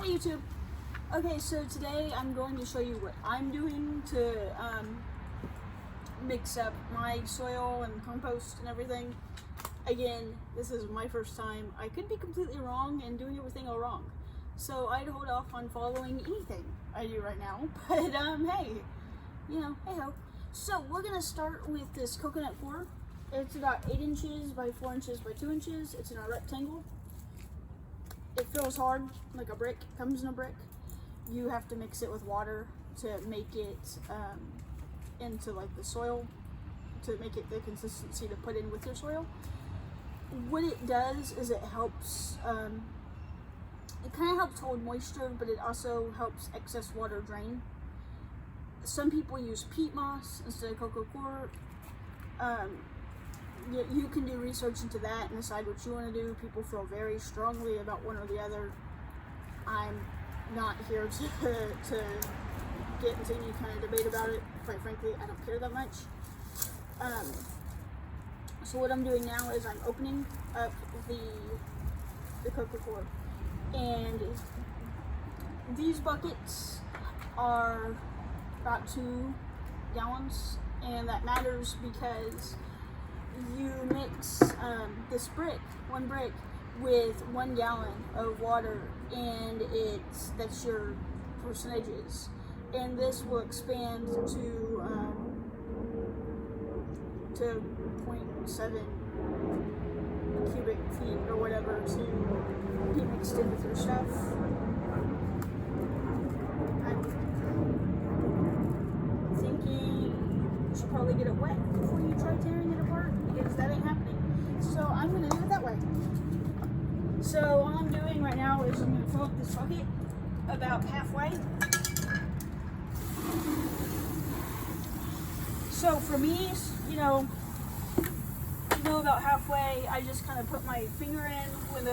Hey YouTube. Okay, so today I'm going to show you what I'm doing to mix up my soil and compost and everything. Again, this is my first time. I could be completely wrong and doing everything all wrong. So I'd hold off on following anything I do right now. But hey, hey ho. So we're gonna start with this coconut core. It's about 8 inches by 4 inches by 2 inches. It's in a rectangle. It feels hard, like a brick, comes in a brick. You have to mix it with water to make it into like the soil, to make it the consistency to put in with your soil. What it does is it helps, it kind of helps hold moisture, but it also helps excess water drain. Some people use peat moss instead of coco coir. You can do research into that and decide what you want to do. People feel very strongly about one or the other. I'm not here to get into any kind of debate about it. Quite frankly, I don't care that much. So what I'm doing now is I'm opening up the coco coir, and these buckets are about 2 gallons, and that matters because you mix this one brick with 1 gallon of water, and that's your percentages, and this will expand to 0.7 cubic feet or whatever to be mixed in with your stuff. I'm thinking you should probably get it wet before you try tearing it apart, because that ain't happening. So I'm going to do it that way. So all I'm doing right now is I'm going to fill up this bucket about halfway. So for me, about halfway, I just kind of put my finger in when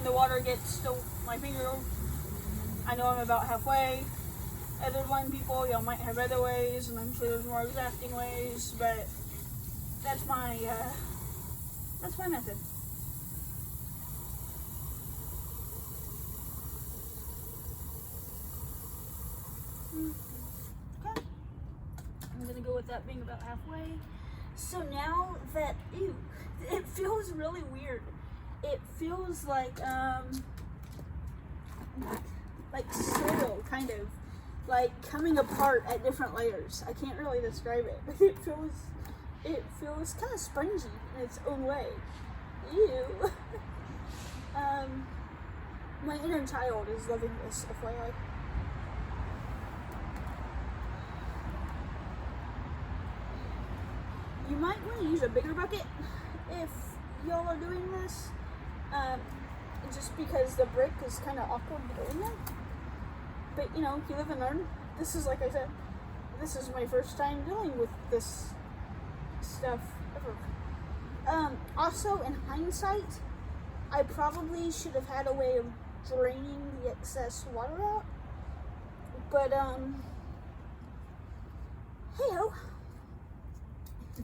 the water gets to my finger. I know I'm about halfway. Other blind people, might have other ways, and I'm sure there's more exacting ways, but that's my method. Okay, I'm gonna go with that being about halfway. So now that, it feels really weird. It feels like soil, kind of. Like coming apart at different layers. I can't really describe it, but it feels kind of spongy in its own way. Ew. My inner child is loving this, FYI. You might want to use a bigger bucket if y'all are doing this, just because the brick is kind of awkward doing it. But you live and learn. This is, like I said, this is my first time dealing with this stuff ever. Also, in hindsight, I probably should have had a way of draining the excess water out. But, hey-ho.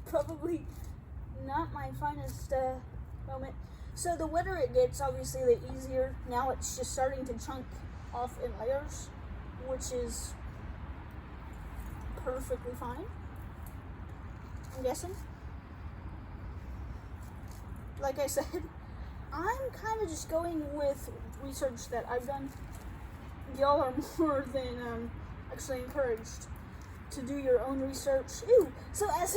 Probably not my finest moment. So the wetter it gets, obviously, the easier. Now it's just starting to chunk off in layers, which is perfectly fine, I'm guessing. Like I said, I'm kind of just going with research that I've done. Y'all are more than actually encouraged to do your own research. Ew. So as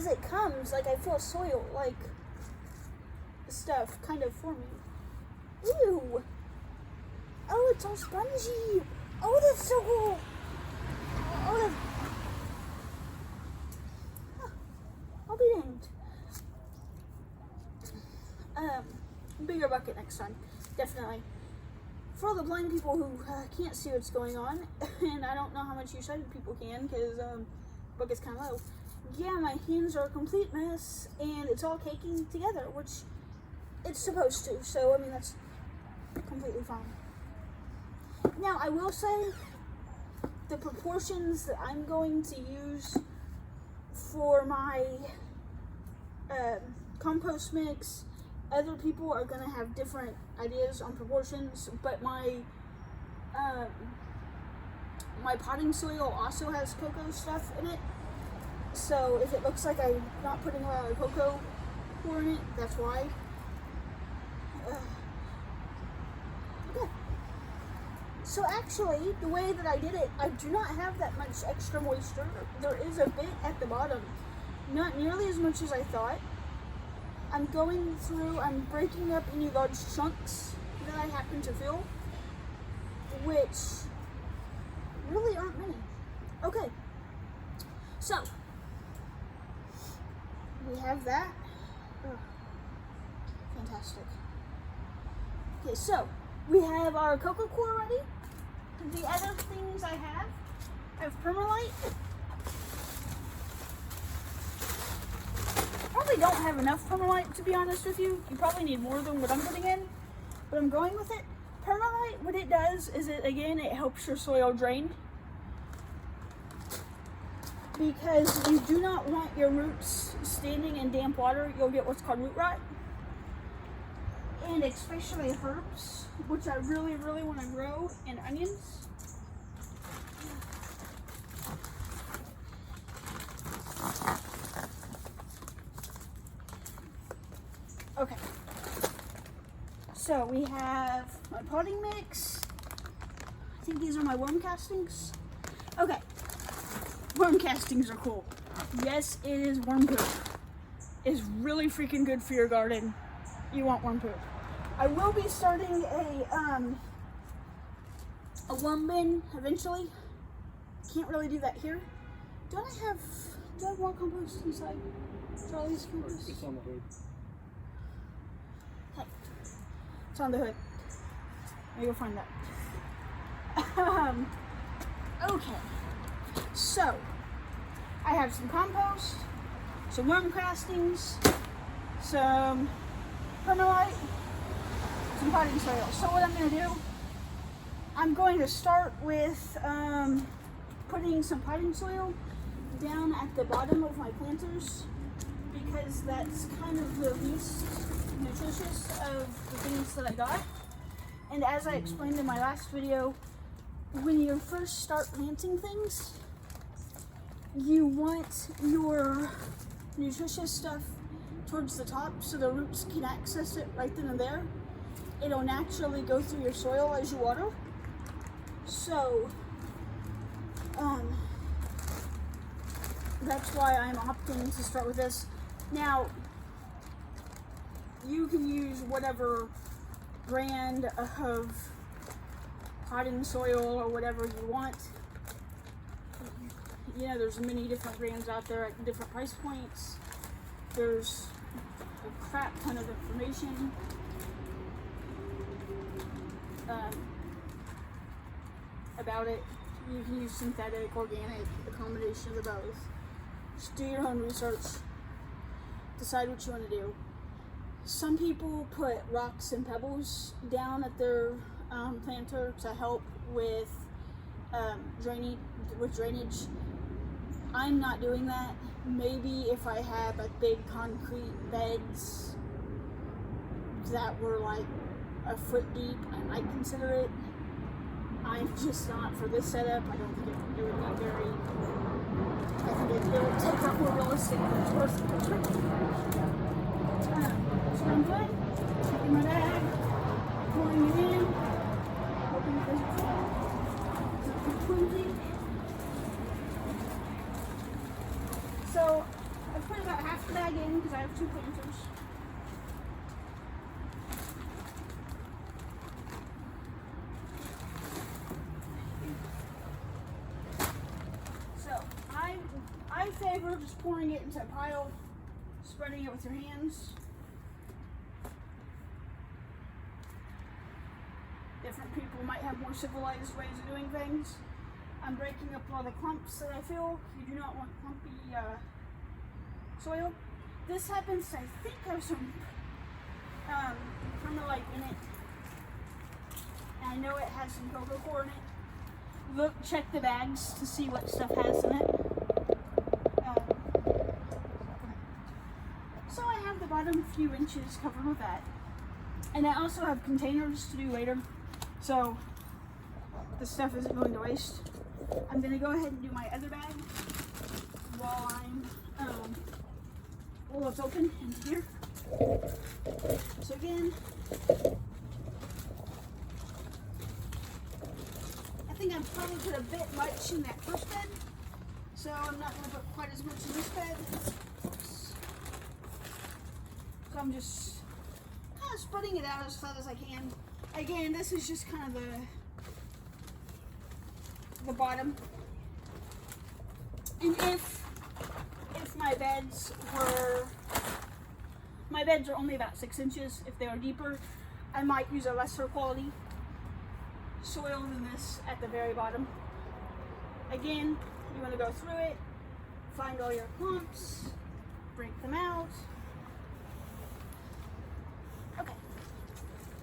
it comes, like I feel soil, like stuff kind of forming. Ew. Oh, it's all spongy. Oh, that's so cool. Oh, I'll be danged. Bigger bucket next time, definitely. For all the blind people who can't see what's going on, and I don't know how much you sighted people can, because bucket's kind of low. Yeah, my hands are a complete mess, and it's all caking together, which it's supposed to. So I mean, that's completely fine. Now, I will say the proportions that I'm going to use for my compost mix Other people are gonna have different ideas on proportions, but my potting soil also has cocoa stuff in it. So if it looks like I'm not putting a lot of cocoa core in it, that's why. Okay. So actually, the way that I did it, I do not have that much extra moisture. There is a bit at the bottom, not nearly as much as I thought. I'm breaking up any large chunks that I happen to fill, which really aren't many. Okay, so we have that. Oh, fantastic. Okay, so we have our cocoa core ready. The other things I have permalite. Probably don't have enough permalite, to be honest with you. You probably need more than what I'm putting in, but I'm going with it. Permalite, what it does is it helps your soil drain, because you do not want your roots standing in damp water. You'll get what's called root rot, and especially herbs, which I really, really want to grow, and onions. Okay, so we have my potting mix. I think these are my worm castings. Okay, worm castings are cool. Yes, it is worm poop. It's really freaking good for your garden. You want worm poop. I will be starting a worm bin eventually. Can't really do that here. Do I have more compost inside? Charlie's compost? It's on the hood. Okay. It's on the hood. Let me go find that. Okay. So, I have some compost, some worm castings, some permalite, some potting soil. So what I'm going to do, I'm going to start with putting some potting soil down at the bottom of my planters, because that's kind of the least nutritious of the things that I got. And as I explained in my last video, when you first start planting things, you want your nutritious stuff towards the top so the roots can access it right then and there. It'll naturally go through your soil as you water. So, that's why I'm opting to start with this. Now, you can use whatever brand of potting soil or whatever you want. You know, there's many different brands out there at different price points. There's a crap ton of information. About it. You can use synthetic, organic, a combination of both. Just do your own research. Decide what you want to do. Some people put rocks and pebbles down at their planter to help with drainage. I'm not doing that. Maybe if I had like big concrete beds that were like a foot deep, I might consider it. I'm just not for this setup. I don't think it would be very. I think it would take up more realistic, but it's worth it. So I'm good. Taking my bag, pouring it in, hoping it doesn't fall. It's not too flimsy. So I put about half the bag in because I have 2 planters. I favor just pouring it into a pile, spreading it with your hands. Different people might have more civilized ways of doing things. I'm breaking up all the clumps that I feel. You do not want clumpy soil. This happens to, I think, have some permalite in it. And I know it has some cocoa core in it. Check the bags to see what stuff has in it. So I have the bottom few inches covered with that. And I also have containers to do later, so this stuff isn't going to waste. I'm gonna go ahead and do my other bag while it's open into here. So again, I think I probably put a bit much in that first bed, so I'm not gonna put quite as much in this bed. Oops. So I'm just kind of spreading it out as flat as I can. Again, this is just kind of the bottom. And if my beds are only about 6 inches, if they are deeper, I might use a lesser quality soil than this at the very bottom. Again, you want to go through it, find all your clumps, break them out. Okay,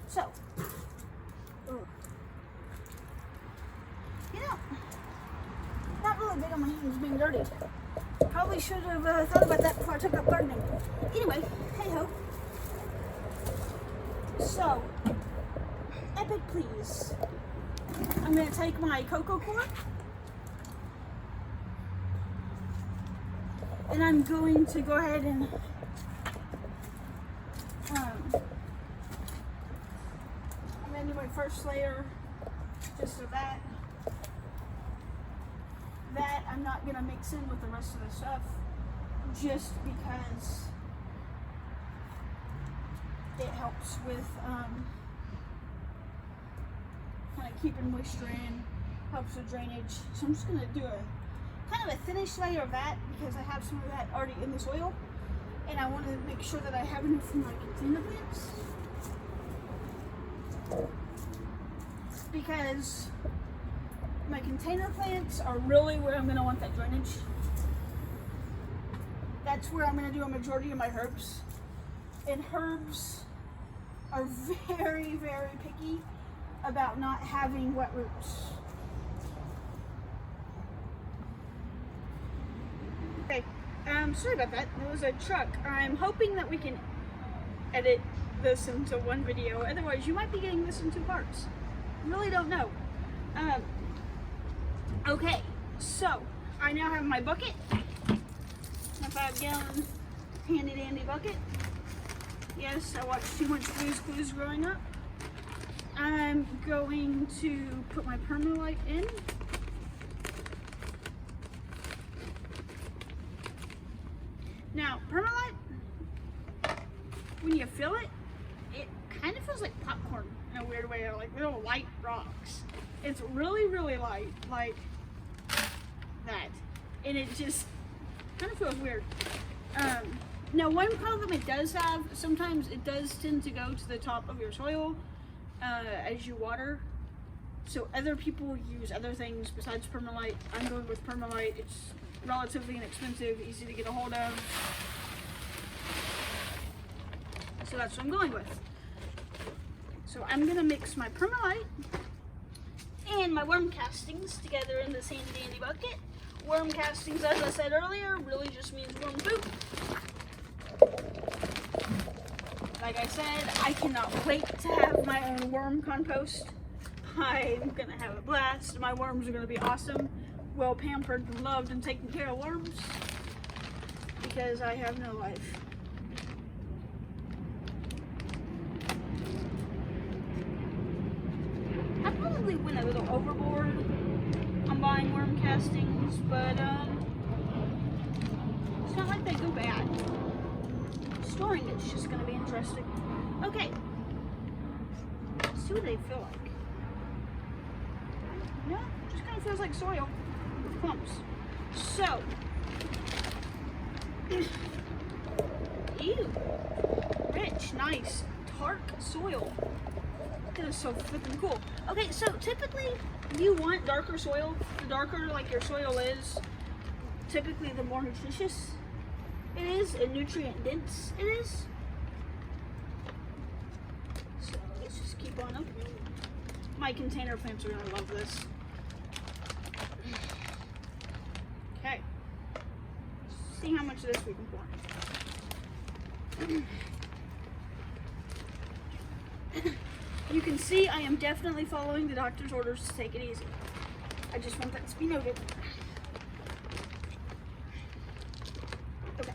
so, you know, not really big on my hands being dirty. Probably should have thought about that before I took up gardening. Anyway, hey ho. So, epic please. I'm going to take my cocoa core and I'm going to go ahead and I'm going to do my first layer just of that. That I'm not going to mix in with the rest of the stuff just because it helps with kind of keeping moisture in, helps with drainage. So I'm just going to do a kind of a thinnish layer of that because I have some of that already in the soil and I want to make sure that I have enough for my container plants because my container plants are really where I'm going to want that drainage. That's where I'm going to do a majority of my herbs. And herbs are very, very picky about not having wet roots. Okay, sorry about that. There was a truck. I'm hoping that we can edit this into one video. Otherwise, you might be getting this in 2 parts. I really don't know. Okay, so I now have my bucket, my 5-gallon handy dandy bucket. Yes, I watched too much Blue's Clues growing up. I'm going to put my permalite in. Now, permalite, when you feel it, it kind of feels like popcorn in a weird way, like little light rocks. It's really, really light, like that, and it just kind of feels weird. Now, one problem it does have, sometimes it does tend to go to the top of your soil as you water. So other people use other things besides permalite. I'm going with permalite. It's relatively inexpensive, easy to get a hold of. So that's what I'm going with. So I'm gonna mix my permalite and my worm castings together in this handy dandy bucket. Worm castings, as I said earlier, really just means worm poop. Like I said, I cannot wait to have my own worm compost. I'm gonna have a blast. My worms are gonna be awesome. Well pampered and loved and taken care of worms. Because I have no life. I probably went a little overboard on buying worm castings, but it's not like they go bad. Storing it's just going to be interesting. Okay, let's see what they feel like. Yeah, just kind of feels like soil with clumps. So, ew, rich, nice, dark soil. That is so flippin' cool. Okay, so typically you want darker soil. The darker like your soil is, typically the more nutritious it is and nutrient dense it is. So let's just keep on opening. My container plants are gonna love this. Okay. See how much of this we can pour. You can see I am definitely following the doctor's orders to take it easy. I just want that to be noted. Okay,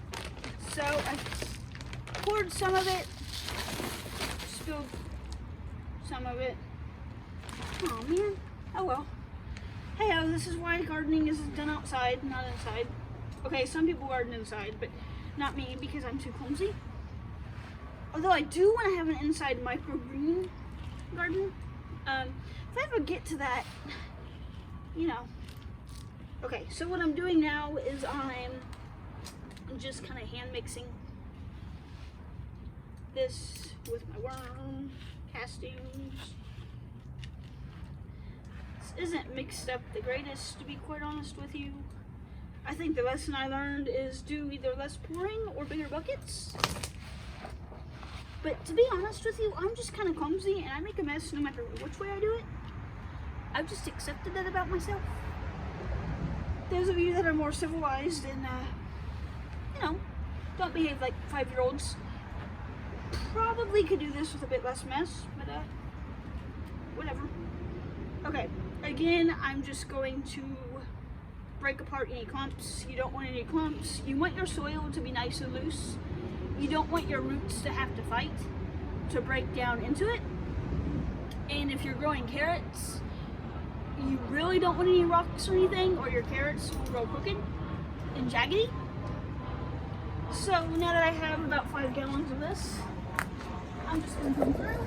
so I poured some of it, spilled some of it. Oh man, oh well. Hey, this is why gardening is done outside, not inside. Okay, some people garden inside, but not me because I'm too clumsy. Although I do want to have an inside microgreen garden. If I ever get to that, you know. Okay, so what I'm doing now is I'm just kind of hand mixing this with my worm castings. This isn't mixed up the greatest, to be quite honest with you. I think the lesson I learned is do either less pouring or bigger buckets. But to be honest with you, I'm just kind of clumsy and I make a mess no matter which way I do it. I've just accepted that about myself. Those of you that are more civilized and, you know, don't behave like 5-year-olds probably could do this with a bit less mess, but, whatever. Okay, again, I'm just going to break apart any clumps. You don't want any clumps. You want your soil to be nice and loose. You don't want your roots to have to fight to break down into it. And if you're growing carrots, you really don't want any rocks or anything, or your carrots will grow crooked and jaggedy. So now that I have about 5 gallons of this, I'm just going to come through.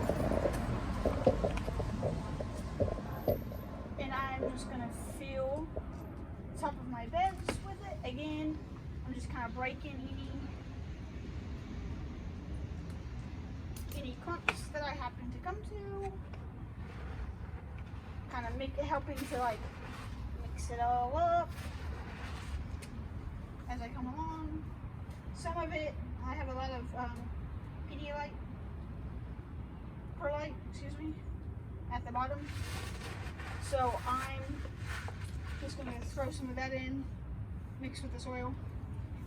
And I'm just going to fill the top of my beds with it. Again, I'm just kind of breaking any clumps that I happen to come to. Kind of helping to like mix it all up as I come along. Some of it, I have a lot of Pedialyte, perlite, excuse me, at the bottom. So I'm just going to throw some of that in, mix with the soil.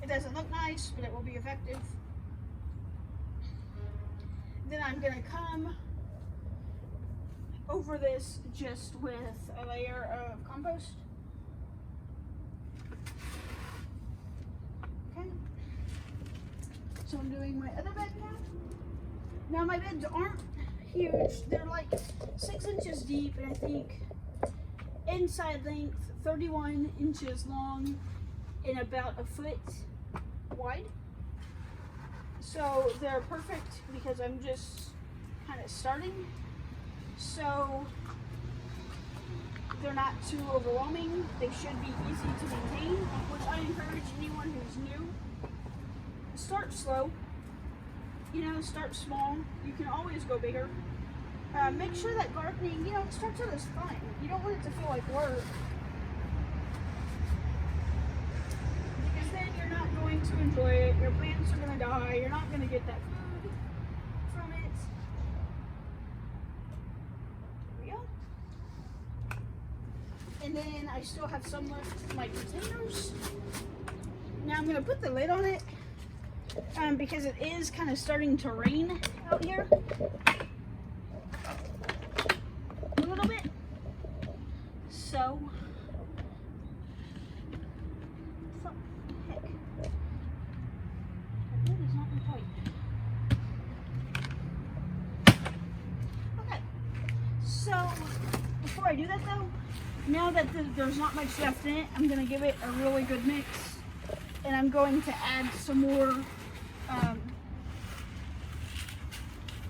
It doesn't look nice, but it will be effective. Then I'm going to come over this just with a layer of compost. Okay. So I'm doing my other bed now. Now my beds aren't huge. They're like 6 inches deep and I think inside length 31 inches long and about a foot wide. So they're perfect because I'm just kind of starting. So they're not too overwhelming. They should be easy to maintain, which I encourage anyone who's new. Start slow. You know, start small. You can always go bigger. Make sure that gardening, you know, it starts out as fun. You don't want it to feel like work. Because then you're not going to enjoy it. Your plants are going to die. You're not going to get that food from it. There we go. And then I still have some left in my containers. Now I'm going to put the lid on it because it is kind of starting to rain out here. A little bit. So, what the heck? The lid is not in tight. Okay. So, before I do that though, now that there's not much left in it, I'm going to give it a really good mix. And I'm going to add some more, I'm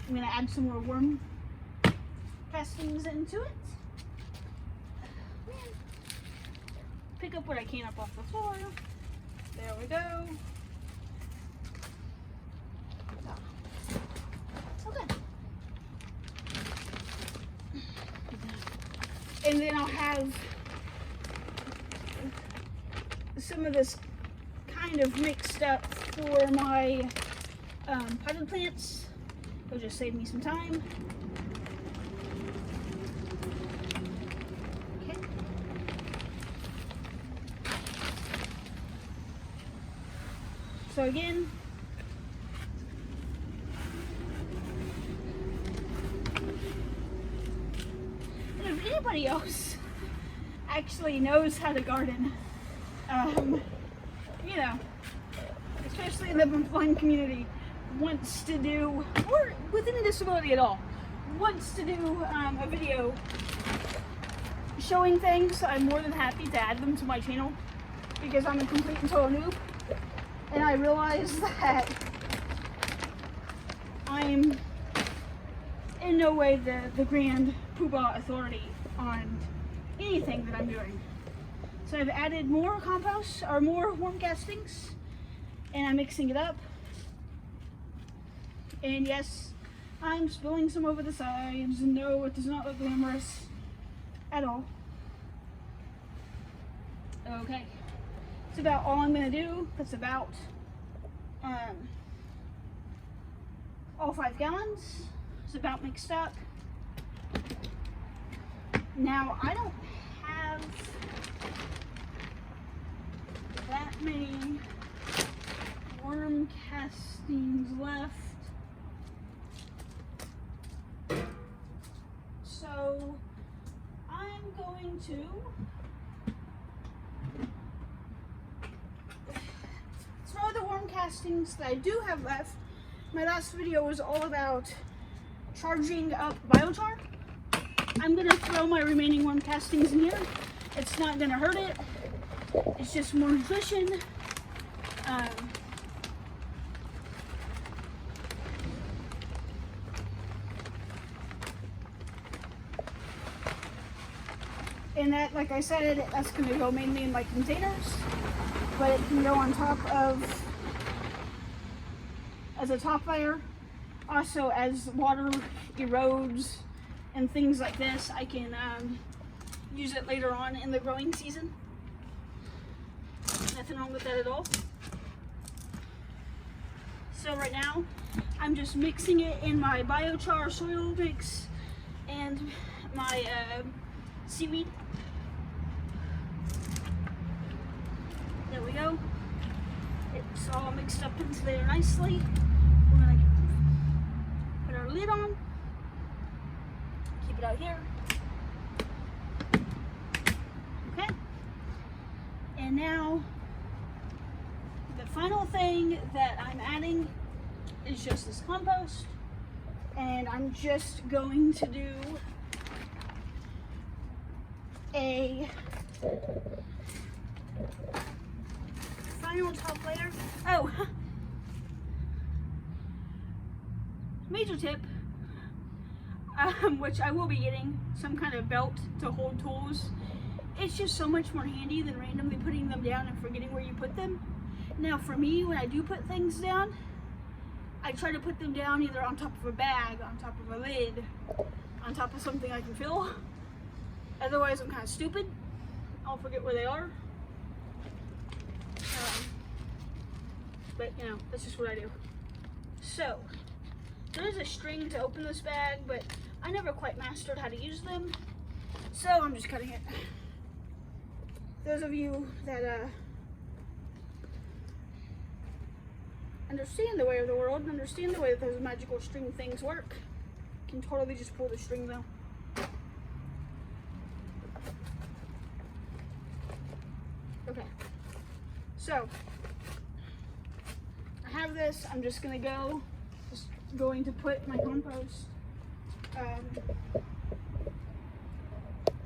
going to add some more worm castings into it. Man. Pick up what I can up off the floor. There we go. Okay. And then I'll have some of this kind of mixed up for my potted plants. It'll just save me some time. Okay. So again, if anybody else actually knows how to garden, you know, especially in the blind community, wants to do, or within a disability at all, wants to do a video showing things, I'm more than happy to add them to my channel, because I'm a complete and total noob, and I realize that I'm in no way the grand poobah authority on anything that I'm doing. So I've added more compost, or more worm castings, and I'm mixing it up. And yes, I'm spilling some over the sides. No, it does not look glamorous at all. Okay, that's about all I'm gonna do. That's about all 5 gallons. It's about mixed up. Now, I don't have that many worm castings left. So, I'm going to throw the worm castings that I do have left. My last video was all about charging up biochar. I'm gonna throw my remaining worm castings in here. It's not gonna hurt it. It's just more nutrition. And that, like I said, that's gonna go mainly in my containers, but it can go on top of, as a top layer. Also, as water erodes and things like this, I can use it later on in the growing season. Nothing wrong with that at all. So right now, I'm just mixing it in my biochar soil mix and my seaweed. There we go. It's all mixed up into there nicely. We're gonna put our lid on. Keep it out here. Okay. And now, the final thing that I'm adding is just this compost. And I'm just going to do a final top layer. Oh, major tip, which I will be getting some kind of belt to hold tools. It's just so much more handy than randomly putting them down and forgetting where you put them. Now for me, when I do put things down, I try to put them down either on top of a bag, on top of a lid, on top of something I can fill. Otherwise I'm kind of stupid. I'll forget where they are. But you know, that's just what I do. So, there is a string to open this bag, but I never quite mastered how to use them. So I'm just cutting it. Those of you that understand the way of the world and understand the way that those magical string things work can totally just pull the string though. Okay, so I have this. I'm just going to put my compost,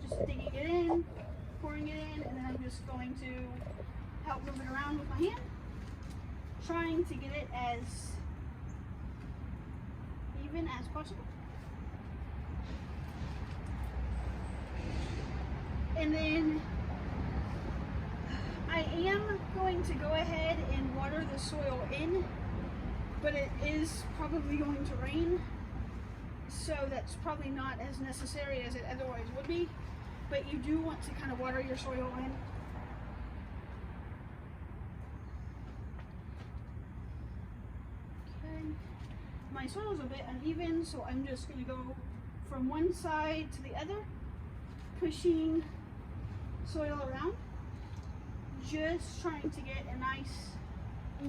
just digging it in, pouring it in, and then I'm just going to help move it around with my hand, trying to get it as even as possible. And then I am going to go ahead and water the soil in, but it is probably going to rain, so that's probably not as necessary as it otherwise would be, but you do want to kind of water your soil in. Okay, my soil is a bit uneven, so I'm just going to go from one side to the other, pushing soil around, just trying to get a nice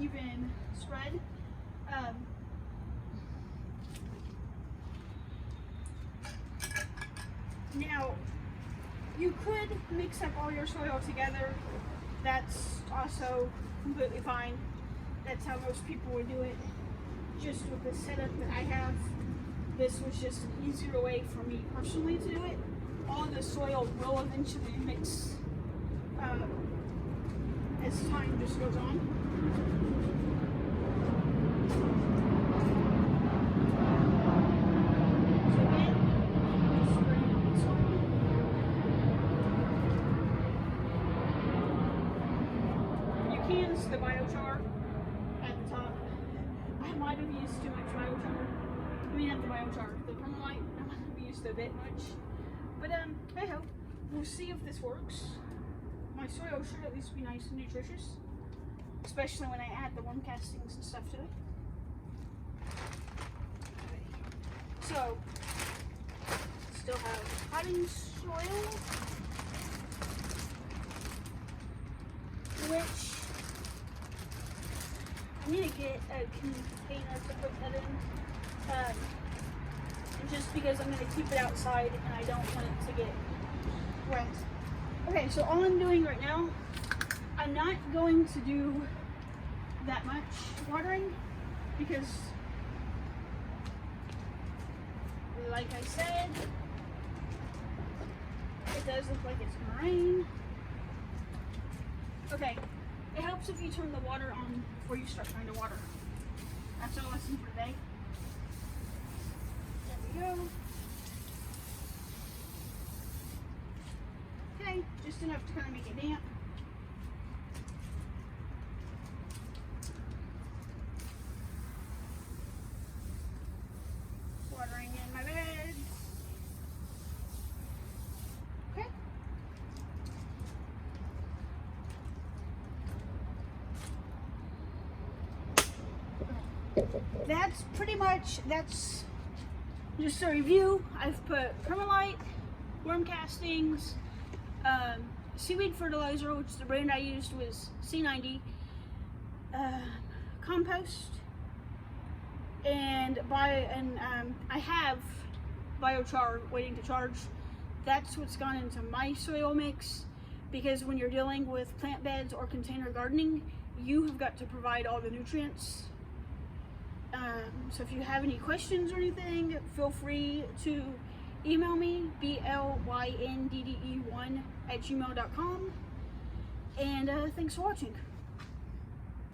even spread. Now You could mix up all your soil together. That's also completely fine. That's how most people would do it. Just with the setup that I have, this was just an easier way for me personally to do it. All the soil will eventually mix as time just goes on. So again, just spreading out the soil. You can use the biochar at the top. I might have used too much biochar. I mean, not the biochar, the permalite. I might have used a bit much. But hey ho, we'll see if this works. My soil should at least be nice and nutritious, especially when I add the worm castings and stuff to it. Okay. So, still have potting soil, which I need to get a container to put that in. Just because I'm going to keep it outside and I don't want it to get wet. Okay, so all I'm doing right now, I'm not going to do that much watering because, like I said, it does look like it's going to rain. Okay, it helps if you turn the water on before you start trying to water. That's our lesson for today. Go. Okay, just enough to kind of make it damp. Watering in my bed. Okay. That's pretty much, that's just a review. I've put permalite, worm castings, seaweed fertilizer, which the brand I used was C90, compost, and I have biochar waiting to charge. That's what's gone into my soil mix, because when you're dealing with plant beds or container gardening, you have got to provide all the nutrients. So if you have any questions or anything, feel free to email me, blynddde1@gmail.com. And thanks for watching.